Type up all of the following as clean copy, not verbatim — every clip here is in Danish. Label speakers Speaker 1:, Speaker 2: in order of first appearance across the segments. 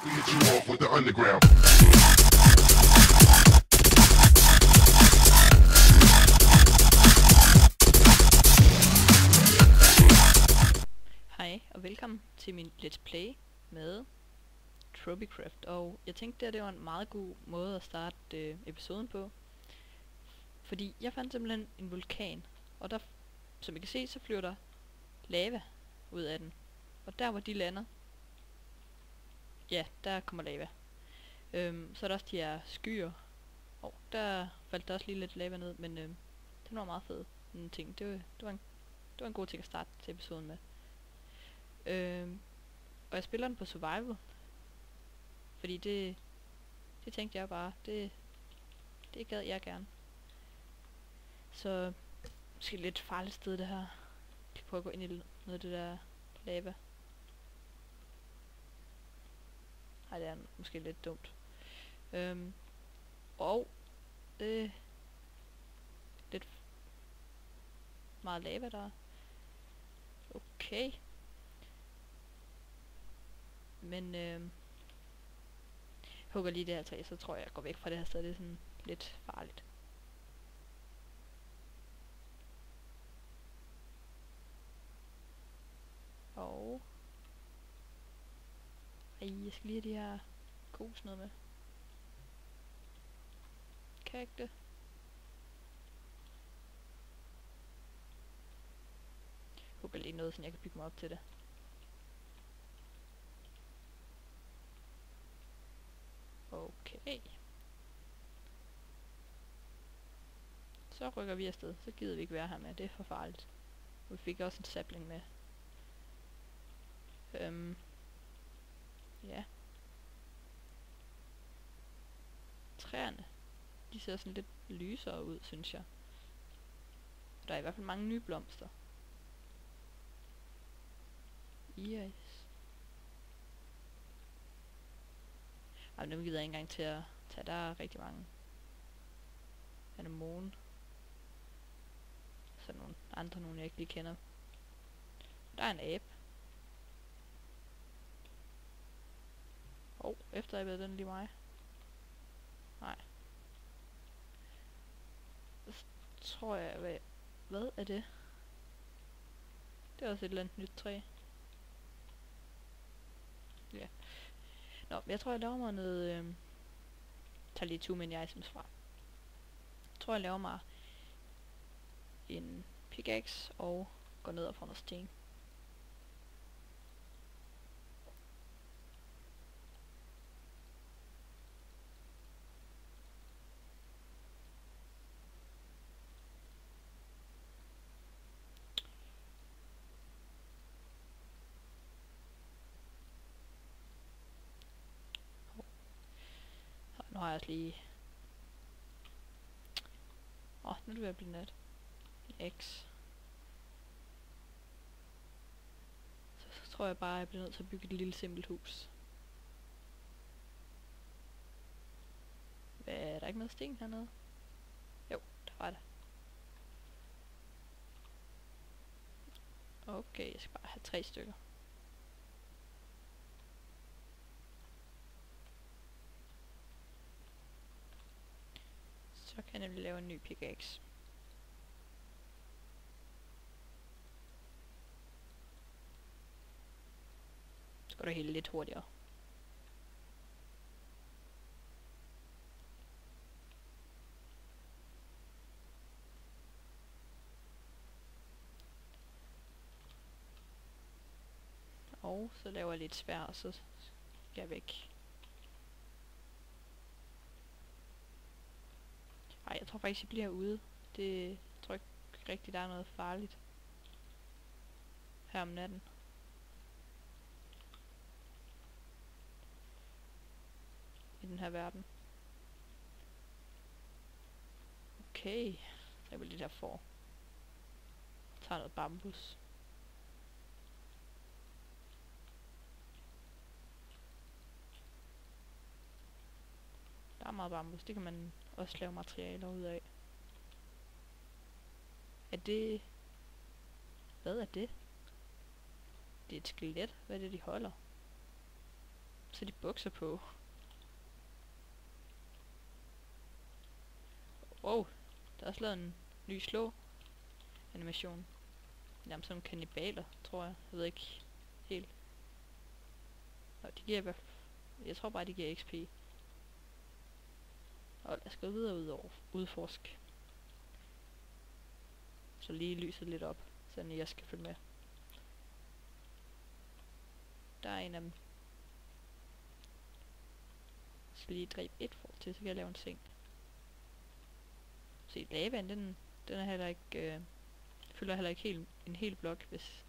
Speaker 1: Hit you off with the underground.
Speaker 2: Hej og velkommen til min Let's Play med Tropycraft. Og jeg tænkte det var en meget god måde at starte episoden på. Fordi jeg fandt simpelthen en vulkan, og der, som I kan se, så flyver der lava ud af den. Og der hvor de lander, ja, der kommer lava. Så er der også de her skyer. Og der faldt der også lige lidt lava ned, men den var meget fed. En ting. Det var en god ting at starte til episoden med. Og jeg spiller den på survival, fordi det tænkte jeg bare, det gad jeg gerne. Så måske lidt farligt sted det her. Jeg kan prøve at gå ind i noget af det der lava. Nej, det er måske lidt dumt. Og lidt meget lava der. Okay. Men hugger lige det her træ, så tror jeg går væk fra det her sted. Det er sådan lidt farligt. Og jeg skal lige have de her kos noget med. Kan jeg ikke det? Hugger lige noget, så jeg kan bygge mig op til det. Okay. Så rykker vi afsted. Så gider vi ikke være her med. Det er for farligt. Vi fik også en sapling med. Ja. Træerne. De ser sådan lidt lysere ud, synes jeg. Der er i hvert fald mange nye blomster. Iris. Ej, dem gider jeg ikke engang til at tage. Der er rigtig mange. Anemone. Så nogle andre, nogle jeg ikke lige kender. Der er en abe. Efterabe, den lige mig. Nej. Så tror jeg, hvad er det? Det er også et eller andet nyt træ. Ja. Nå, jeg tror jeg laver mig noget, tager lige 2 mini items fra. Jeg tror jeg laver mig en pickaxe og går ned og får noget sten. Nu har jeg også lige... nu er det ved at blive nat. X. Så tror jeg bare, at jeg bliver nødt til at bygge et lille simpelt hus. Hvad, er der ikke noget sten hernede? Jo, der var det. Okay, jeg skal bare have 3 stykker. Så kan jeg nemlig lave en ny pickaxe. Så går det hele lidt hurtigere. Og så laver jeg lidt svær, og så skal jeg væk. Ej, jeg tror faktisk, jeg bliver ude. Jeg tror ikke rigtigt, der er noget farligt her om natten. I den her verden. Okay. Så jeg vil lige der for. Tager noget bambus. Der er meget bambus. Det kan man også lave materialer ud af. Er det... Hvad er det? Det er et skelet. Hvad er det, de holder? Så de bukser på. Wow, der er også lavet en ny slå animation. Jamen sådan nogle kannibaler, tror jeg. Jeg ved ikke helt. Nå, de giver i hvert fald... Jeg tror bare, de giver XP. Og lad os gå videre ud over udforsk. Så lige lyset lidt op, så jeg skal følge med. Der er en af dem. Jeg skal lige dræbe et for til, så kan jeg lave en seng. Se, lavaen, den er heller ikke... fylder heller ikke helt, en hel blok, hvis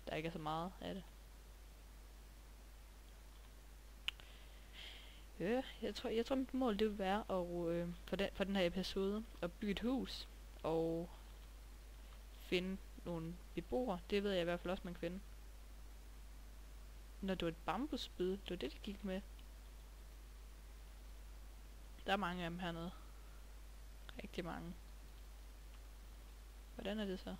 Speaker 2: der ikke er så meget af det. Ja, jeg tror mit mål det vil være at, for den her episode at bygge et hus og finde nogle beboere. Det ved jeg i hvert fald også, man kan finde. Når du er et bambusspyd, det var det gik med. Der er mange af dem hernede. Rigtig mange. Hvordan er det så?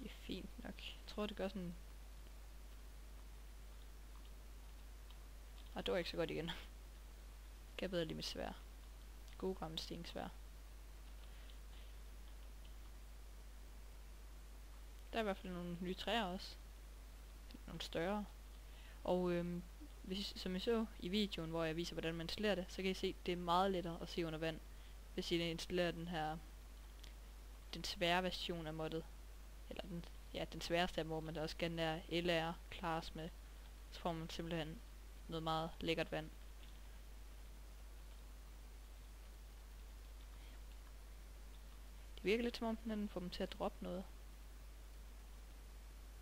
Speaker 2: Det er fint nok. Jeg tror det gør sådan... Det var ikke så godt igen. Kan jeg bedre lide mit sværd. God gammel stensværd. Der er i hvert fald nogle nye træer også. Nogle større. Og som I så i videoen, hvor jeg viser, hvordan man installerer det, så kan I se, at det er meget lettere at se under vand, hvis I installerer den svære version af moddet. Eller den sværeste, hvor man også gerne er LR klares med. Så får man simpelthen noget meget lækkert vand. Det virker lidt som om den får dem til at droppe noget.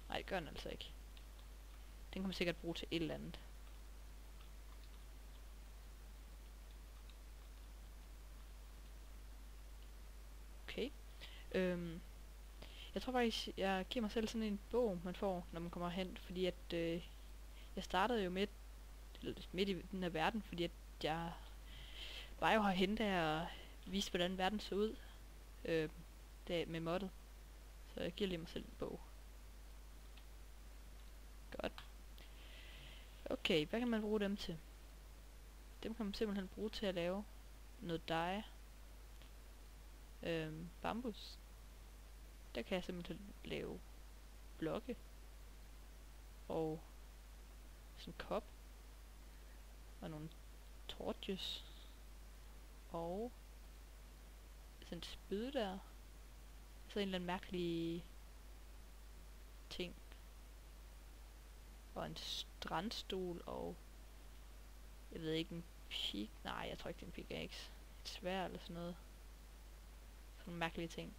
Speaker 2: Nej, det gør den altså ikke. Den kan man sikkert bruge til et eller andet. Okay. Jeg tror faktisk, jeg giver mig selv sådan en bog, man får, når man kommer hen, fordi at jeg startede jo midt i den her verden, fordi at jeg var jo herhen, da jeg viste, hvordan verden så ud med moddet. Så jeg giver lige mig selv en bog. Godt. Okay, hvad kan man bruge dem til? Dem kan man simpelthen bruge til at lave noget dye. Bambus. Der kan jeg simpelthen lave blokke. Og sådan en kop. Og nogle torches. Og sådan et spyd der. Så en eller anden mærkelig ting. Og en strandstol og... Jeg ved ikke, en pik... Nej, jeg tror ikke, det er en pickaxe. Et sværd eller sådan noget. Sådan nogle mærkelige ting.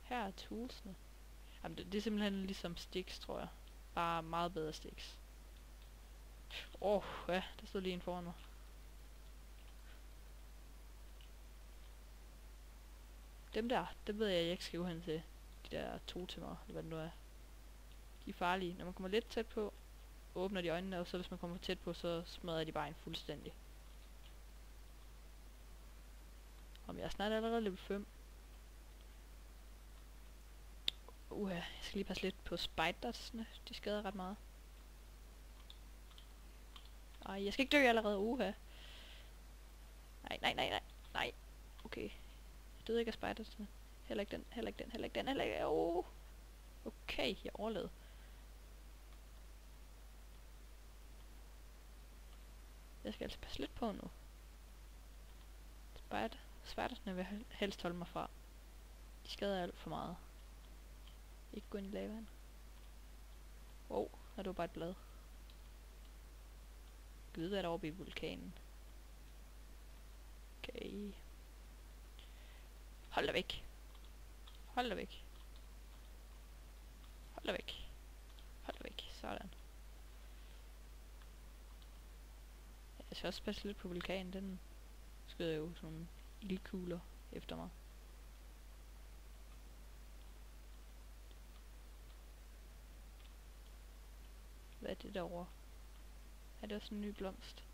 Speaker 2: Her er toolsene. Jamen, det er simpelthen ligesom sticks, tror jeg. Bare meget bedre sticks. Ja, der stod lige en foran mig. Dem der, det ved jeg ikke skal gå hen til. De der totemer, eller hvad det nu er. De er farlige. Når man kommer lidt tæt på, åbner de øjnene, og så hvis man kommer tæt på, så smadrer de bare en fuldstændig. Om jeg er snart allerede level 5. Jeg skal lige passe lidt på spidersne. De skader ret meget. Ej, jeg skal ikke dø allerede. Nej. Okay. Jeg døde ikke af spidersne. Heller ikke den. Okay, jeg overlevede. Jeg skal altså passe lidt på nu. Spidersne vil helst holde mig fra. De skader alt for meget. Ikke gå ind i lavaen. Det var bare et blad. Gud, hvad er der oppe i vulkanen? Okay. Hold da væk. Sådan. Jeg skal også passe lidt på vulkanen. Den skyder jo sådan nogle ildkugler efter mig. Hvad er det derovre? Er det også en ny blomst?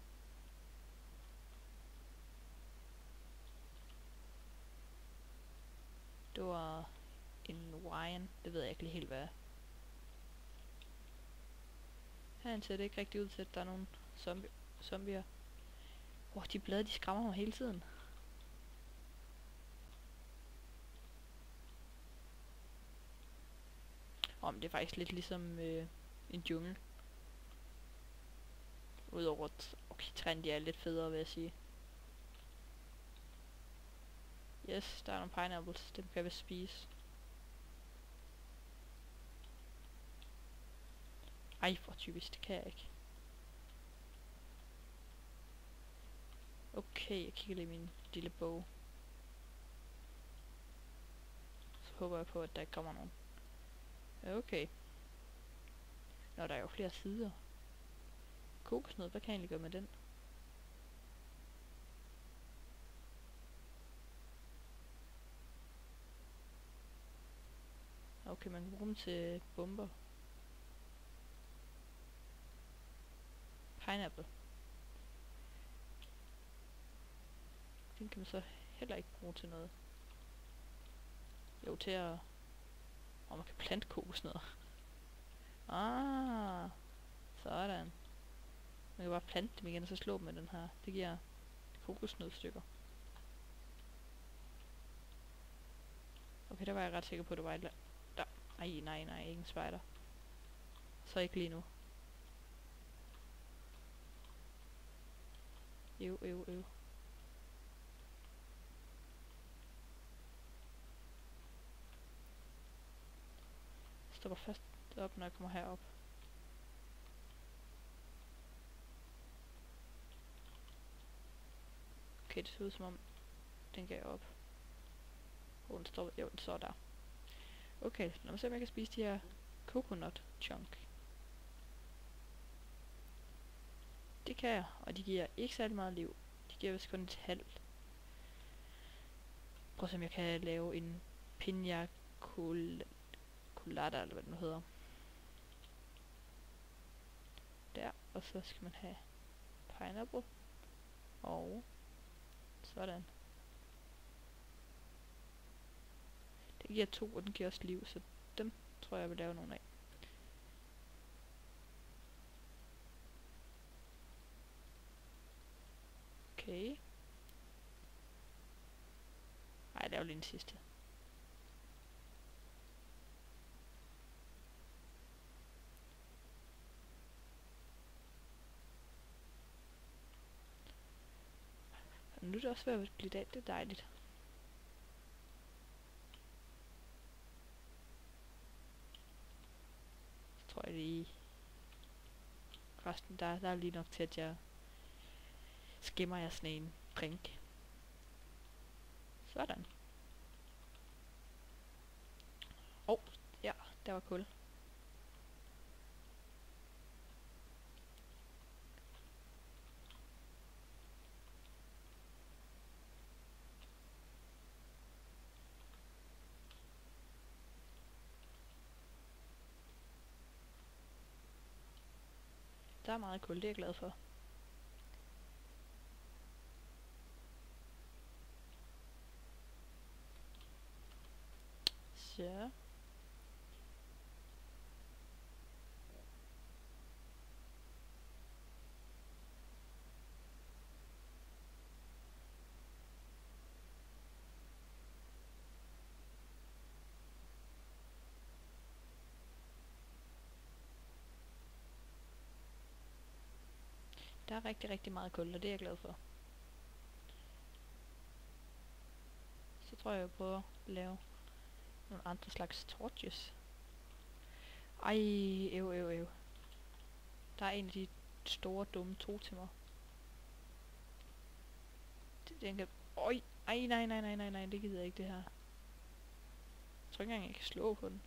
Speaker 2: Det var en wine. Det ved jeg ikke lige helt hvad er. Her ser det ikke rigtig ud til, at der er nogen zombier. De blade, de skræmmer mig hele tiden. Men det er faktisk lidt ligesom en jungle. Udover at træerne, de er lidt federe, vil jeg sige. Yes, der er nogle pineapples. Dem kan vi spise. Ej, hvor typisk. Det kan jeg ikke. Okay, jeg kigger lige i min lille bog. Så håber jeg på, at der ikke kommer nogen. Okay. Nå, der er jo flere sider. Kokosnød, hvad kan jeg egentlig gøre med den? Okay, man kan bruge dem til bomber. Pineapple. Den kan man så heller ikke bruge til noget. Jo, til at... man kan plante kokosnødder. Sådan. Man kan bare plante dem igen, og så slå dem med den her. Det giver kokosnødstykker. Okay, der var jeg ret sikker på, at det var et der. Nej, ikke en spider. Så ikke lige nu. Øv. Stopper først op, når jeg kommer herop. Okay, det ser ud som om den gav op. Den står, den står der. Okay, lad mig se om jeg kan spise de her coconut chunk. Det kan jeg, og de giver ikke særlig meget liv. De giver vist kun et halvt. Prøv at se om jeg kan lave en piña colada, eller hvad det nu hedder. Der, og så skal man have pineapple. Og sådan. Det giver 2, og den giver også liv, så dem tror jeg vil lave nogle af. Okay. Jeg laver lige den sidste. Og nu er det også ved at blive dag, det er dejligt. Så tror jeg lige... Resten, der er lige nok til, at jeg skimmer jer sådan en drink. Sådan. Ja, der var kul. Der er meget kul, det er jeg glad for. Så. Der er rigtig meget kul, og det er jeg glad for. Så tror jeg på at lave nogle andre slags torches. Ej, øv. Der er en af de store, dumme totemer. Den kan... nej, det gider jeg ikke det her. Jeg tror ikke engang, jeg kan slå på den.